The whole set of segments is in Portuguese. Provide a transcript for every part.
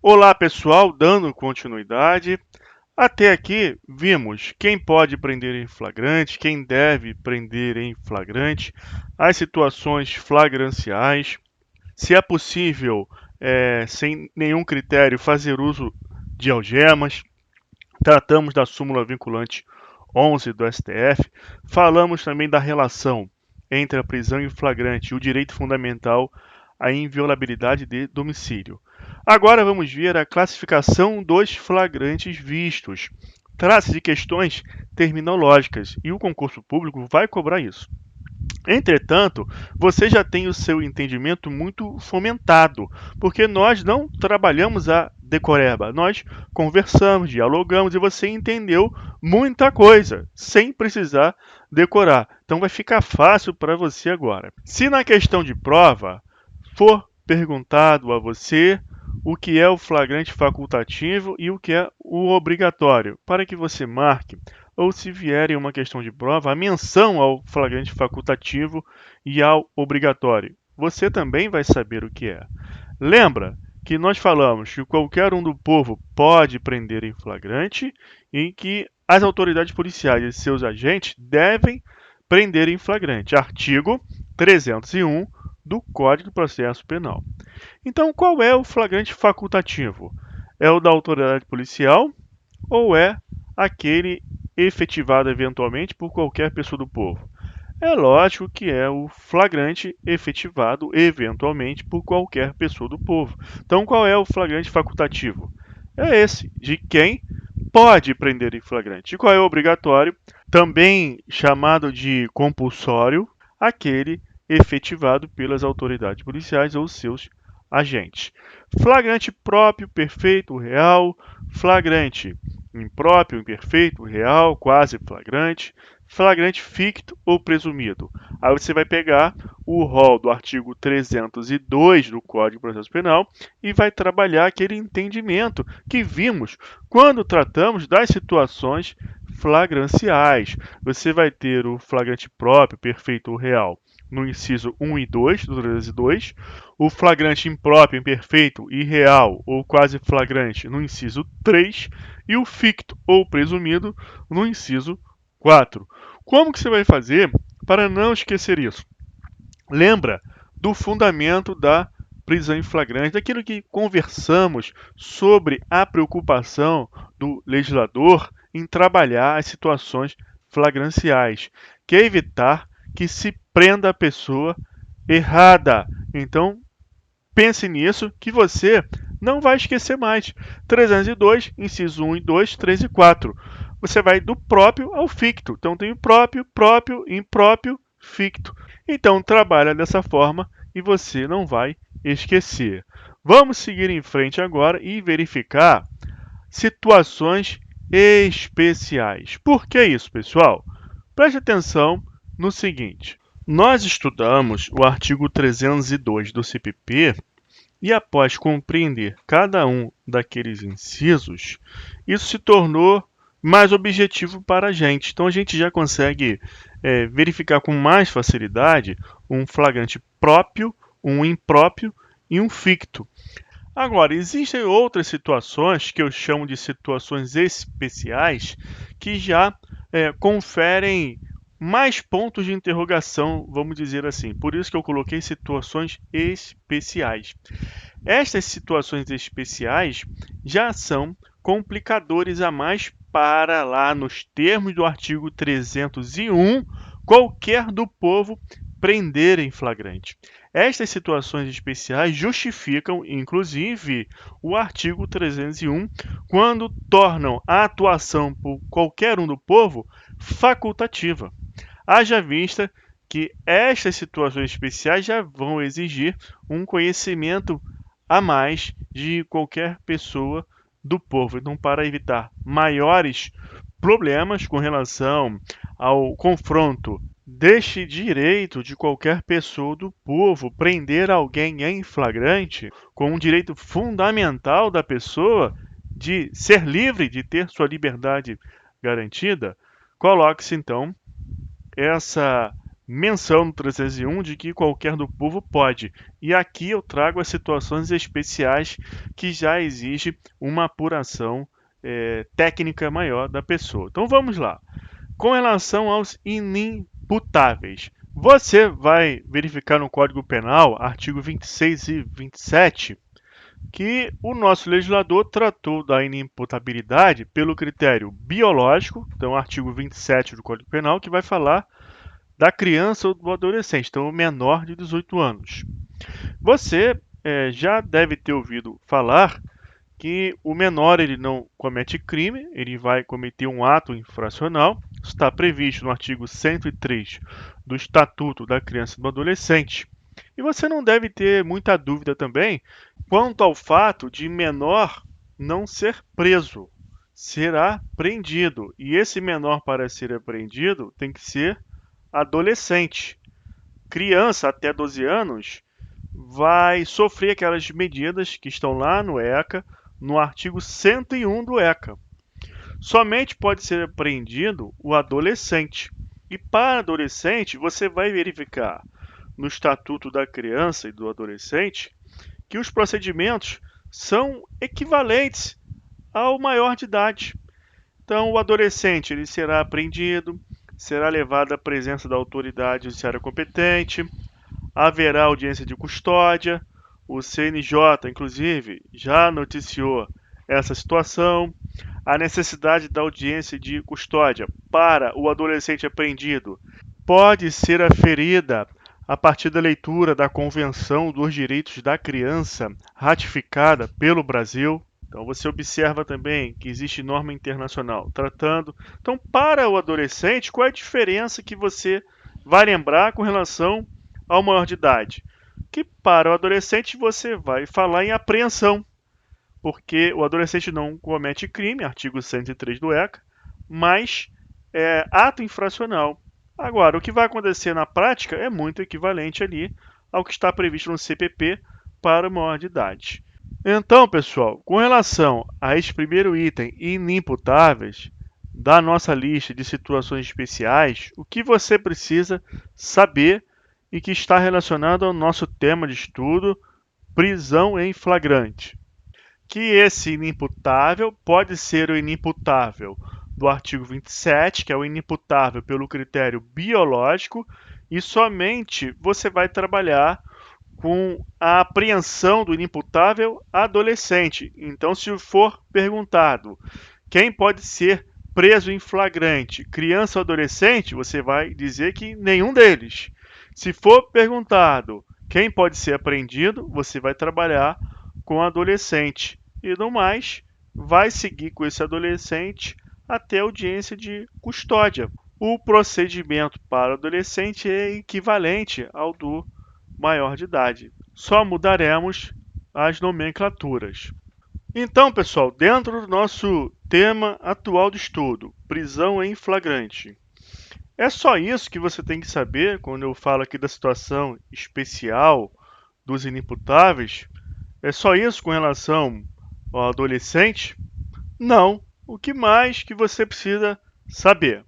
Olá pessoal, dando continuidade. Até aqui vimos quem pode prender em flagrante, quem deve prender em flagrante, as situações flagranciais, se é possível, sem nenhum critério, fazer uso de algemas. Tratamos da súmula vinculante 11 do STF, falamos também da relação entre a prisão em flagrante e o direito fundamental à inviolabilidade de domicílio. Agora vamos ver a classificação dos flagrantes vistos. Trata-se de questões terminológicas e o concurso público vai cobrar isso. Entretanto, você já tem o seu entendimento muito fomentado, porque nós não trabalhamos a decoreba, nós conversamos, dialogamos e você entendeu muita coisa, sem precisar decorar. Então vai ficar fácil para você agora. Se na questão de prova for perguntado a você o que é o flagrante facultativo e o que é o obrigatório, para que você marque, ou se vier em uma questão de prova, a menção ao flagrante facultativo e ao obrigatório. Você também vai saber o que é. Lembra que nós falamos que qualquer um do povo pode prender em flagrante e que as autoridades policiais e seus agentes devem prender em flagrante. Artigo 301 do Código de Processo Penal. Então, qual é o flagrante facultativo? É o da autoridade policial ou é aquele efetivado eventualmente por qualquer pessoa do povo? É lógico que é o flagrante efetivado eventualmente por qualquer pessoa do povo. Então, qual é o flagrante facultativo? É esse, de quem pode prender em flagrante. E qual é o obrigatório? Também chamado de compulsório, aquele efetivado pelas autoridades policiais ou seus agentes. Flagrante próprio, perfeito, real, flagrante impróprio, imperfeito, real, quase flagrante, flagrante ficto ou presumido. Aí você vai pegar o rol do artigo 302 do Código de Processo Penal e vai trabalhar aquele entendimento que vimos quando tratamos das situações flagranciais. Você vai ter o flagrante próprio, perfeito ou real no inciso 1 e 2 do 302, o flagrante impróprio, imperfeito, irreal ou quase flagrante no inciso 3 e o ficto ou presumido no inciso 4. Como que você vai fazer para não esquecer isso? Lembra do fundamento da prisão em flagrante, daquilo que conversamos sobre a preocupação do legislador em trabalhar as situações flagranciais, que é evitar que se prenda a pessoa errada. Então, pense nisso que você não vai esquecer mais. 302, inciso 1 e 2, 3 e 4. Você vai do próprio ao ficto. Então, tem o próprio, próprio, impróprio, ficto. Então, trabalha dessa forma e você não vai esquecer. Vamos seguir em frente agora e verificar situações especiais. Por que isso, pessoal? Preste atenção no seguinte. Nós estudamos o artigo 302 do CPP e, após compreender cada um daqueles incisos, isso se tornou mais objetivo para a gente. Então, a gente já consegue verificar com mais facilidade um flagrante próprio, um impróprio e um ficto. Agora, existem outras situações que eu chamo de situações especiais que já conferem mais pontos de interrogação, vamos dizer assim. Por isso que eu coloquei situações especiais. Estas situações especiais já são complicadores a mais para lá nos termos do artigo 301, qualquer do povo prender em flagrante. Estas situações especiais justificam, inclusive, o artigo 301, quando tornam a atuação por qualquer um do povo facultativa. Haja vista que estas situações especiais já vão exigir um conhecimento a mais de qualquer pessoa do povo. Então, para evitar maiores problemas com relação ao confronto deste direito de qualquer pessoa do povo prender alguém em flagrante, com um direito fundamental da pessoa de ser livre, de ter sua liberdade garantida, coloque-se então essa menção no 301 de que qualquer do povo pode. E aqui eu trago as situações especiais que já exige uma apuração técnica maior da pessoa. Então vamos lá. Com relação aos inimputáveis, você vai verificar no Código Penal, artigo 26 e 27, que o nosso legislador tratou da inimputabilidade pelo critério biológico, então artigo 27 do Código Penal, que vai falar da criança ou do adolescente, então o menor de 18 anos. Você já deve ter ouvido falar que o menor ele não comete crime, ele vai cometer um ato infracional. Isso está previsto no artigo 103 do Estatuto da Criança e do Adolescente. E você não deve ter muita dúvida também quanto ao fato de menor não ser preso, será apreendido. E esse menor, para ser apreendido, tem que ser adolescente. Criança até 12 anos vai sofrer aquelas medidas que estão lá no ECA, no artigo 101 do ECA. Somente pode ser apreendido o adolescente. E para adolescente, você vai verificar no Estatuto da Criança e do Adolescente que os procedimentos são equivalentes ao maior de idade. Então, o adolescente ele será apreendido, será levado à presença da autoridade judiciária competente, haverá audiência de custódia. O CNJ, inclusive, já noticiou essa situação. A necessidade da audiência de custódia para o adolescente apreendido pode ser aferida a partir da leitura da Convenção dos Direitos da Criança, ratificada pelo Brasil. Então, você observa também que existe norma internacional tratando. Então, para o adolescente, qual é a diferença que você vai lembrar com relação ao maior de idade? Que para o adolescente você vai falar em apreensão, porque o adolescente não comete crime, artigo 103 do ECA, mas ato infracional. Agora, o que vai acontecer na prática é muito equivalente ali ao que está previsto no CPP para o maior de idade. Então, pessoal, com relação a este primeiro item, inimputáveis, da nossa lista de situações especiais, o que você precisa saber e que está relacionado ao nosso tema de estudo, prisão em flagrante. Que esse inimputável pode ser o inimputável do artigo 27, que é o inimputável pelo critério biológico, e somente você vai trabalhar com a apreensão do inimputável adolescente. Então, se for perguntado quem pode ser preso em flagrante, criança ou adolescente, você vai dizer que nenhum deles. Se for perguntado quem pode ser apreendido, você vai trabalhar com adolescente. E no mais, vai seguir com esse adolescente até a audiência de custódia. O procedimento para adolescente é equivalente ao do maior de idade. Só mudaremos as nomenclaturas. Então, pessoal, dentro do nosso tema atual de estudo, prisão em flagrante, é só isso que você tem que saber quando eu falo aqui da situação especial dos inimputáveis? É só isso com relação ao adolescente? Não. O que mais que você precisa saber?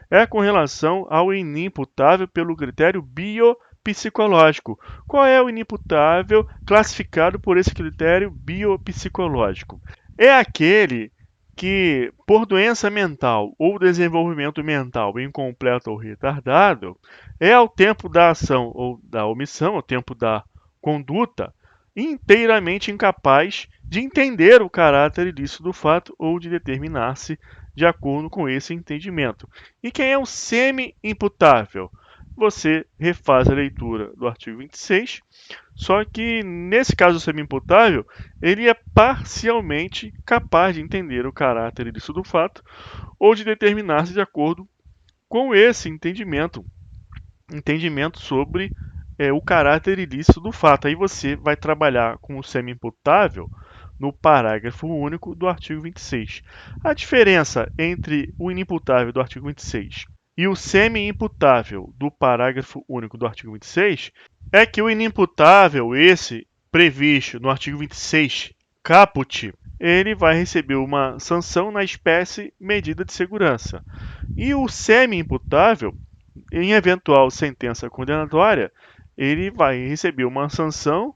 É com relação ao inimputável pelo critério biopsicológico. Qual é o inimputável classificado por esse critério biopsicológico? É aquele que, por doença mental ou desenvolvimento mental incompleto ou retardado, é ao tempo da ação ou da omissão, ao tempo da conduta, inteiramente incapaz de entender o caráter ilícito do fato ou de determinar-se de acordo com esse entendimento. E quem é o semi-imputável? Você refaz a leitura do artigo 26, só que nesse caso semi-imputável, ele é parcialmente capaz de entender o caráter ilícito do fato ou de determinar-se de acordo com esse entendimento sobre o caráter ilícito do fato. Aí você vai trabalhar com o semi-imputável no parágrafo único do artigo 26. A diferença entre o inimputável do artigo 26 e o semi-imputável do parágrafo único do artigo 26 é que o inimputável, esse previsto no artigo 26, caput, ele vai receber uma sanção na espécie medida de segurança. E o semi-imputável, Em eventual sentença condenatória, ele vai receber uma sanção,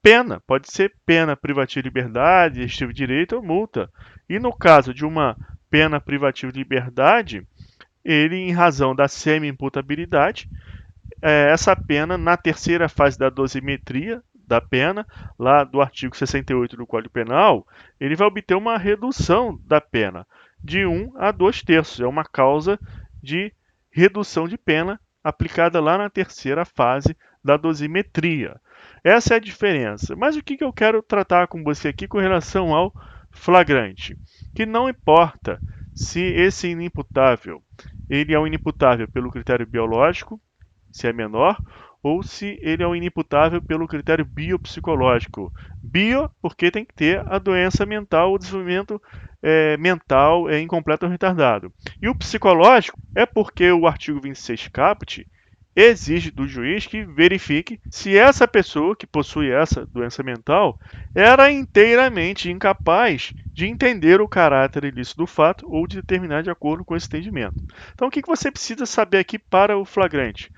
pena, pode ser pena privativa de liberdade, restritiva de direito ou multa. E no caso de uma pena privativa de liberdade, ele, em razão da semi-imputabilidade, essa pena, na terceira fase da dosimetria da pena, lá do artigo 68 do Código Penal, ele vai obter uma redução da pena de 1 a 2 terços. É uma causa de redução de pena aplicada lá na terceira fase da dosimetria. Essa é a diferença. Mas o que eu quero tratar com você aqui com relação ao flagrante? Que não importa se esse inimputável ele é um inimputável pelo critério biológico, se é menor, ou se ele é um inimputável pelo critério biopsicológico. Bio, porque tem que ter a doença mental, o desenvolvimento mental incompleto ou retardado. E o psicológico é porque o artigo 26 caput exige do juiz que verifique se essa pessoa que possui essa doença mental era inteiramente incapaz de entender o caráter ilícito do fato ou de determinar de acordo com esse entendimento. Então, o que você precisa saber aqui para o flagrante?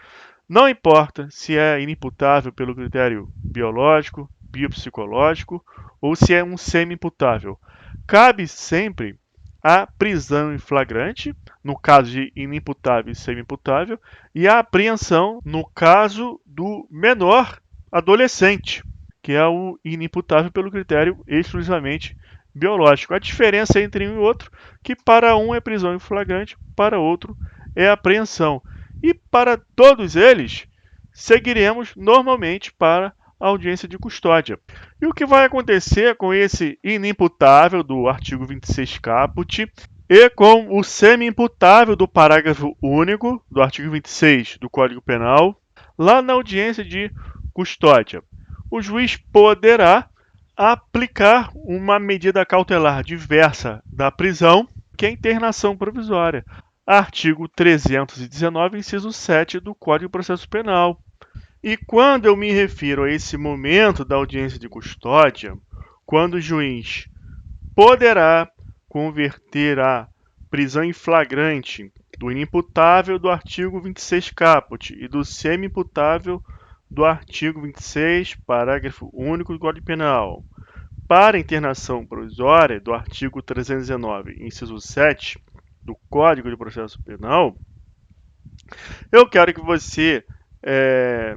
Não importa se é inimputável pelo critério biológico, biopsicológico ou se é um semi-imputável. Cabe sempre a prisão em flagrante, no caso de inimputável e semi-imputável, e a apreensão no caso do menor adolescente, que é o inimputável pelo critério exclusivamente biológico. A diferença entre um e outro é que para um é prisão em flagrante, para outro é apreensão. E para todos eles, seguiremos normalmente para a audiência de custódia. E o que vai acontecer com esse inimputável do artigo 26 caput e com o semi-imputável do parágrafo único do artigo 26 do Código Penal, lá na audiência de custódia? O juiz poderá aplicar uma medida cautelar diversa da prisão, que é a internação provisória. Artigo 319, inciso 7 do Código de Processo Penal. E quando eu me refiro a esse momento da audiência de custódia, quando o juiz poderá converter a prisão em flagrante do inimputável do artigo 26 caput e do semi-imputável do artigo 26, parágrafo único do Código Penal, para internação provisória do artigo 319, inciso 7 do Código de Processo Penal, eu quero que você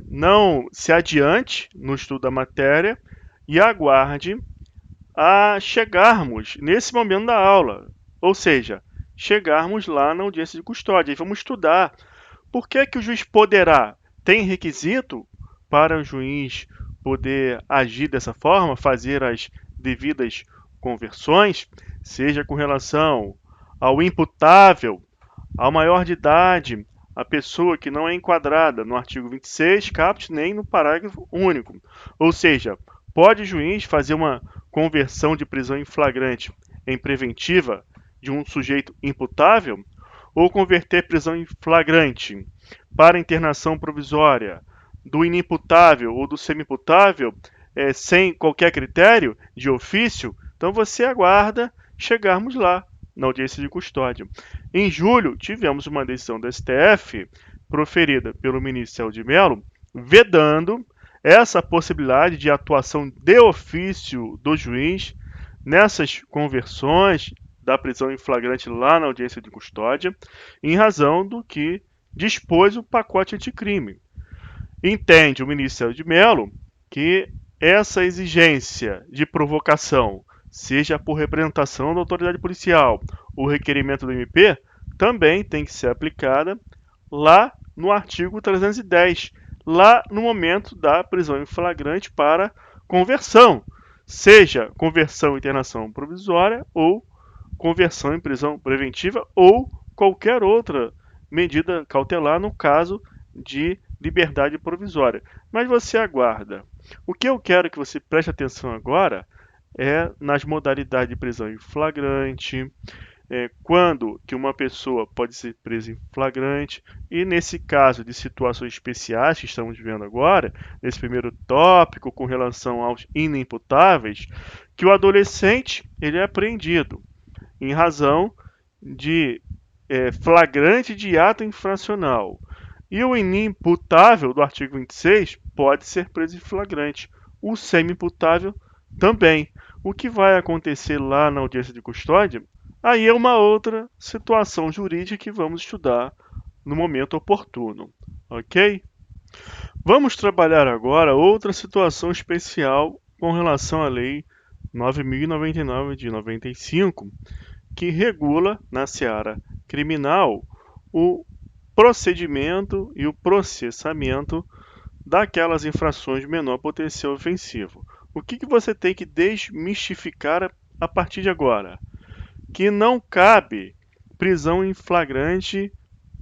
não se adiante no estudo da matéria e aguarde a chegarmos nesse momento da aula, ou seja, chegarmos lá na audiência de custódia. E vamos estudar por que o juiz poderá. Tem requisito para o juiz poder agir dessa forma, fazer as devidas conversões, seja com relação ao imputável, ao maior de idade, a pessoa que não é enquadrada no artigo 26 caput nem no parágrafo único. Ou seja, pode o juiz fazer uma conversão de prisão em flagrante em preventiva de um sujeito imputável ou converter prisão em flagrante para internação provisória do inimputável ou do semi-imputável sem qualquer critério de ofício. Então você aguarda chegarmos lá na audiência de custódia. Em julho, tivemos uma decisão do STF proferida pelo ministro Celso de Mello, vedando essa possibilidade de atuação de ofício do juiz nessas conversões da prisão em flagrante lá na audiência de custódia, em razão do que dispôs o pacote anticrime. Entende o ministro Celso de Mello que essa exigência de provocação, seja por representação da autoridade policial ou requerimento do MP, também tem que ser aplicada lá no artigo 310, lá no momento da prisão em flagrante para conversão, seja conversão em internação provisória ou conversão em prisão preventiva ou qualquer outra medida cautelar no caso de liberdade provisória. Mas você aguarda. O que eu quero que você preste atenção agora é nas modalidades de prisão em flagrante, quando que uma pessoa pode ser presa em flagrante, e nesse caso de situações especiais que estamos vendo agora, nesse primeiro tópico com relação aos inimputáveis, que o adolescente ele é apreendido em razão de flagrante de ato infracional. E o inimputável do artigo 26 pode ser preso em flagrante. O semi-imputável também. O que vai acontecer lá na audiência de custódia, aí é uma outra situação jurídica que vamos estudar no momento oportuno, ok? Vamos trabalhar agora outra situação especial com relação à Lei 9.099 de 95, que regula na seara criminal o procedimento e o processamento daquelas infrações de menor potencial ofensivo. O que você tem que desmistificar a partir de agora? Que não cabe prisão em flagrante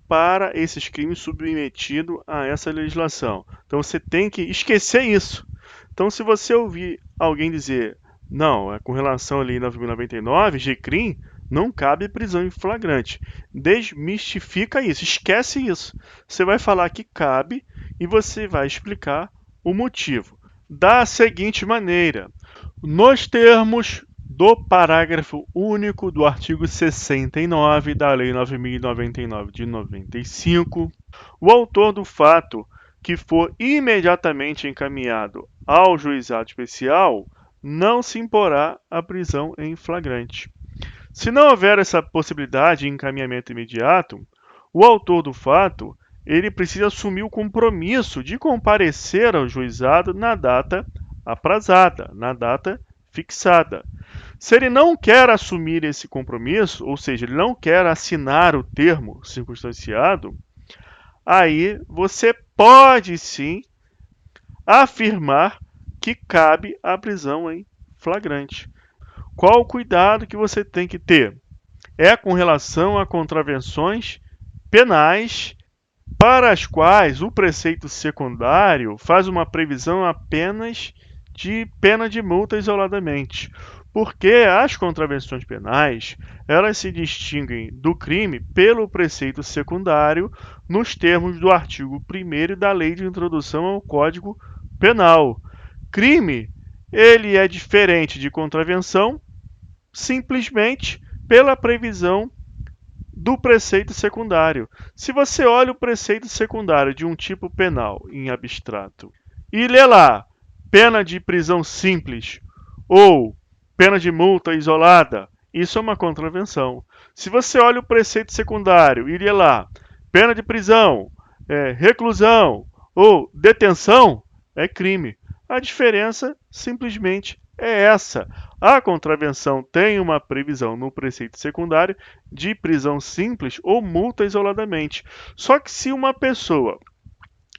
para esses crimes submetidos a essa legislação. Então você tem que esquecer isso. Então, se você ouvir alguém dizer, não, com relação à Lei 9.099, GCRIM, não cabe prisão em flagrante. Desmistifica isso, esquece isso. Você vai falar que cabe e você vai explicar o motivo. Da seguinte maneira, nos termos do parágrafo único do artigo 69 da Lei 9.099 de 95, o autor do fato que for imediatamente encaminhado ao juizado especial não se imporá a prisão em flagrante. Se não houver essa possibilidade de encaminhamento imediato, o autor do fato ele precisa assumir o compromisso de comparecer ao juizado na data aprazada, na data fixada. Se ele não quer assumir esse compromisso, ou seja, ele não quer assinar o termo circunstanciado, aí você pode sim afirmar que cabe a prisão em flagrante. Qual o cuidado que você tem que ter? É com relação a contravenções penais para as quais o preceito secundário faz uma previsão apenas de pena de multa isoladamente. Porque as contravenções penais, elas se distinguem do crime pelo preceito secundário nos termos do artigo 1º da Lei de Introdução ao Código Penal. Crime, ele é diferente de contravenção simplesmente pela previsão do preceito secundário. Se você olha o preceito secundário de um tipo penal em abstrato e lê lá pena de prisão simples ou pena de multa isolada, isso é uma contravenção. Se você olha o preceito secundário e lê lá pena de prisão, reclusão ou detenção, é crime. A diferença simplesmente é essa. A contravenção tem uma previsão no preceito secundário de prisão simples ou multa isoladamente. Só que se uma pessoa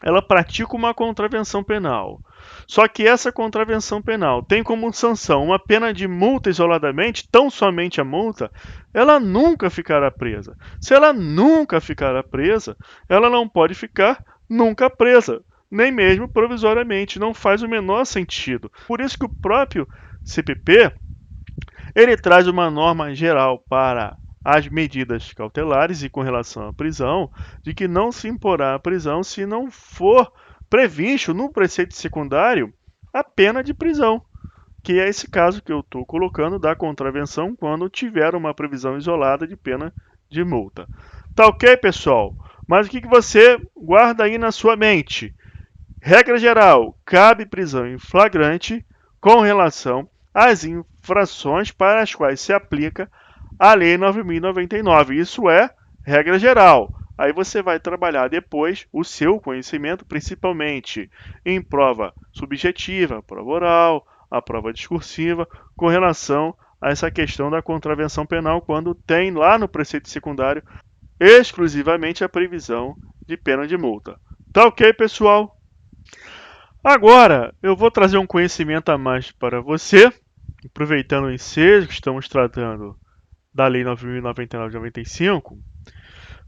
ela pratica uma contravenção penal, só que essa contravenção penal tem como sanção uma pena de multa isoladamente, tão somente a multa, ela nunca ficará presa. Se ela nunca ficará presa, ela não pode ficar nunca presa, nem mesmo provisoriamente. Não faz o menor sentido. Por isso que o próprio CPP ele traz uma norma geral para as medidas cautelares e com relação à prisão, de que não se imporá a prisão se não for previsto no preceito secundário a pena de prisão, que é esse caso que eu estou colocando da contravenção quando tiver uma previsão isolada de pena de multa. Tá ok, pessoal? Mas o que você guarda aí na sua mente? Regra geral, cabe prisão em flagrante com relação às infrações para as quais se aplica a Lei 9.099. Isso é regra geral. Aí você vai trabalhar depois o seu conhecimento, principalmente em prova subjetiva, prova oral, a prova discursiva, com relação a essa questão da contravenção penal, quando tem lá no preceito secundário exclusivamente a previsão de pena de multa. Tá ok, pessoal? Agora, eu vou trazer um conhecimento a mais para você, aproveitando o ensejo que estamos tratando da Lei 9.099 de 95,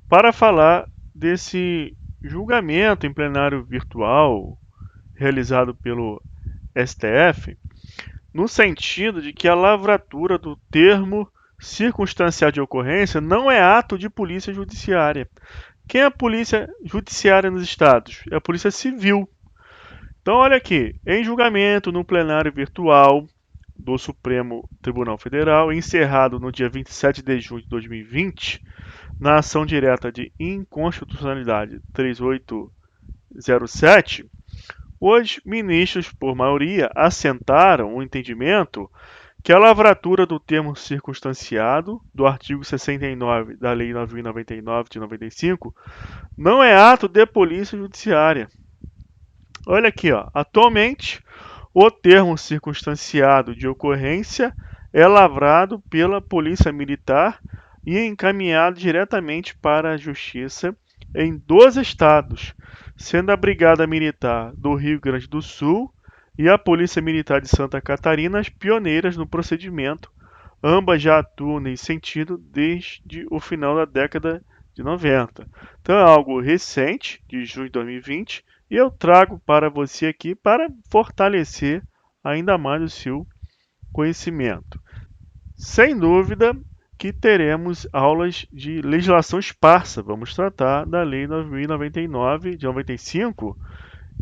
para falar desse julgamento em plenário virtual realizado pelo STF, no sentido de que a lavratura do termo circunstancial de ocorrência não é ato de polícia judiciária. Quem é a polícia judiciária nos estados? É a polícia civil. Então, olha aqui, em julgamento no plenário virtual do Supremo Tribunal Federal, encerrado no dia 27 de junho de 2020, na ação direta de inconstitucionalidade 3807, os ministros, por maioria, assentaram o entendimento que a lavratura do termo circunstanciado do artigo 69 da Lei 9.099 de 95 não é ato de polícia judiciária. Olha aqui, ó. Atualmente, o termo circunstanciado de ocorrência é lavrado pela Polícia Militar e encaminhado diretamente para a Justiça em 2 estados, sendo a Brigada Militar do Rio Grande do Sul e a Polícia Militar de Santa Catarina as pioneiras no procedimento. Ambas já atuam nesse sentido desde o final da década de 90. Então é algo recente, de junho de 2020, e eu trago para você aqui para fortalecer ainda mais o seu conhecimento. Sem dúvida que teremos aulas de legislação esparsa. Vamos tratar da Lei 9.099 de 95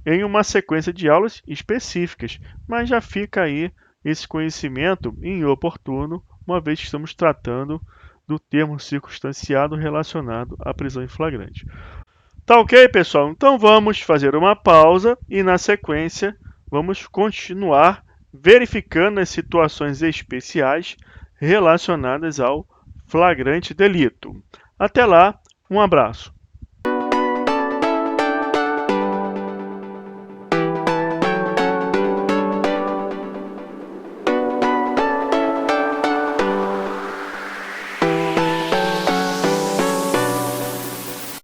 em uma sequência de aulas específicas, mas já fica aí esse conhecimento inoportuno, uma vez que estamos tratando do termo circunstanciado relacionado à prisão em flagrante. Tá ok, pessoal? Então vamos fazer uma pausa e, na sequência, vamos continuar verificando as situações especiais relacionadas ao flagrante delito. Até lá, um abraço.